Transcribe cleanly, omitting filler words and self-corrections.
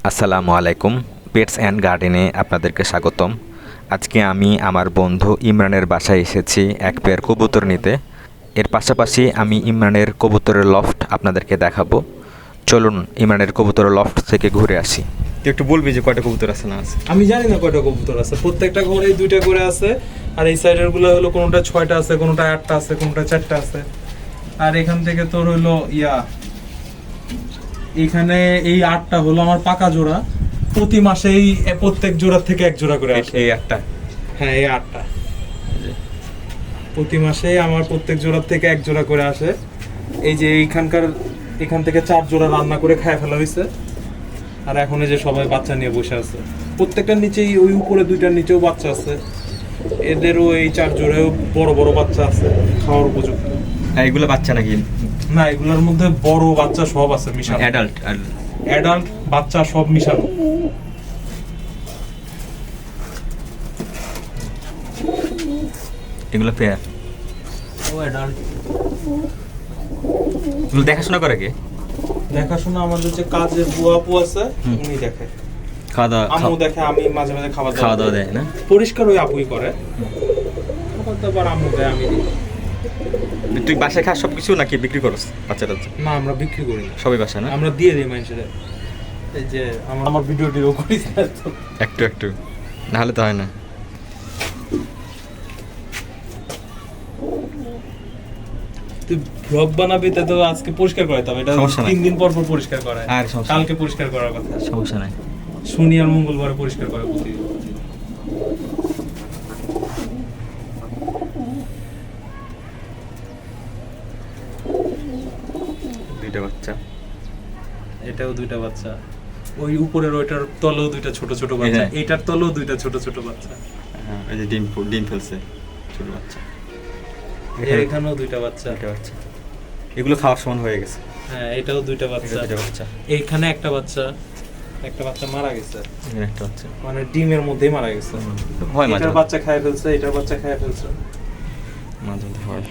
আসসালামু আলাইকুম। Pets and গার্ডেনে আপনাদেরকে স্বাগতম। আজকে আমি আমার বন্ধু ইমরানের বাসায় এসেছি এক পেয়ার কবুতর নিতে। এর পাশাপাশি আমি ইমরানের কবুতরের লফট আপনাদেরকে দেখাবো। চলুন ইমরানের কবুতরের লফট থেকে ঘুরে আসি। তুই একটু বলবি যে কয়টা কবুতর আছে না আছে? আমি জানি না কয়টা কবুতর আছে, প্রত্যেকটা ঘরেই দুইটা করে আছে। আর এই সাইডের গুলো হলো কোনোটা 6টা আছে, কোনোটা 8টা আছে, কোনোটা 4টা আছে। আর এখান থেকে তোর হলো এখানে এই 8টা হলো আমার পাকা জোড়া। প্রতি মাসেই প্রত্যেক জোড়া থেকে এক জোড়া করে আসে। এই একটা? হ্যাঁ, এই 8টা প্রতি মাসেই আমার প্রত্যেক জোড়া থেকে এক জোড়া করে আসে। এই যে এখান থেকে 4 জোড়া রান্না করে খায় ফেলা হয়েছে। আর এখন এই যে সবাই বাচ্চা নিয়ে বসে আছে। প্রত্যেকটার নিচেই ওই উপরে দুইটার নিচেও বাচ্চা আছে। এদেরও এই 4 জোড়াও বড় বড় বাচ্চা আছে, খাওয়ার উপযুক্ত। এগুলো বাচ্চা নাকি? না, এগুলোর মধ্যে বড় বাচ্চা সব আছে মিশানো। অ্যাডাল্ট বাচ্চা সব মিশানো। এগুলো পেয়ার? ও অ্যাডাল্ট। এগুলো দেখাশোনা করে কে? দেখাশোনা আমাদের যে কাজের বুয়া আপু আছে, উনি দেখে। খাওয়া দাওয়া আম্মু দেখে, আমি মাঝে মাঝে খাওয়া দাওয়া দেয় না? পরিষ্কার ওই আপুই করে। খাবার দাবার আম্মু দেয়, আমি দিই। তুই বাসায় খাস সব কিছু নাকি বিক্রি করস বাচ্চাটা? না, আমরা বিক্রি করি না, সবই বাসা না? আমরা দিয়ে দিই মানুষের। এই যে আমার ভিডিওটিও করিস না তো। একটু না হলে তো হয় না। তুই ব্লগ বানাবি তো আজকে পরিষ্কার করাইতে হবে। এটা সমস্যা নাই। 3 দিন পর পর পরিষ্কার করায়। আর সমস্যা কালকে পরিষ্কার করার কথা। সমস্যা নাই। শনি আর মঙ্গলবার পরিষ্কার করে প্রতিদিন। দুইটা বাচ্চা। এটাও দুইটা বাচ্চা। ওই উপরের ওইটার তলেও দুইটা ছোট ছোট বাচ্চা, হ্যাঁ। এটার তলেও দুইটা ছোট ছোট বাচ্চা। হ্যাঁ, এই যে ডিম ফেলছে ছোট বাচ্চা। এখানেও দুইটা বাচ্চা। এগুলো খাওয়ার সমান হয়ে গেছে। হ্যাঁ, এটাও দুইটা বাচ্চা। এইখানে একটা বাচ্চা মারা গেছে। এখানে একটা বাচ্চা মানে ডিমের মধ্যেই মারা গেছে। হয় মাঝে এটার বাচ্চা খায় ফেলছে, এটার বাচ্চা খায় ফেলছে। মাঝে হয়।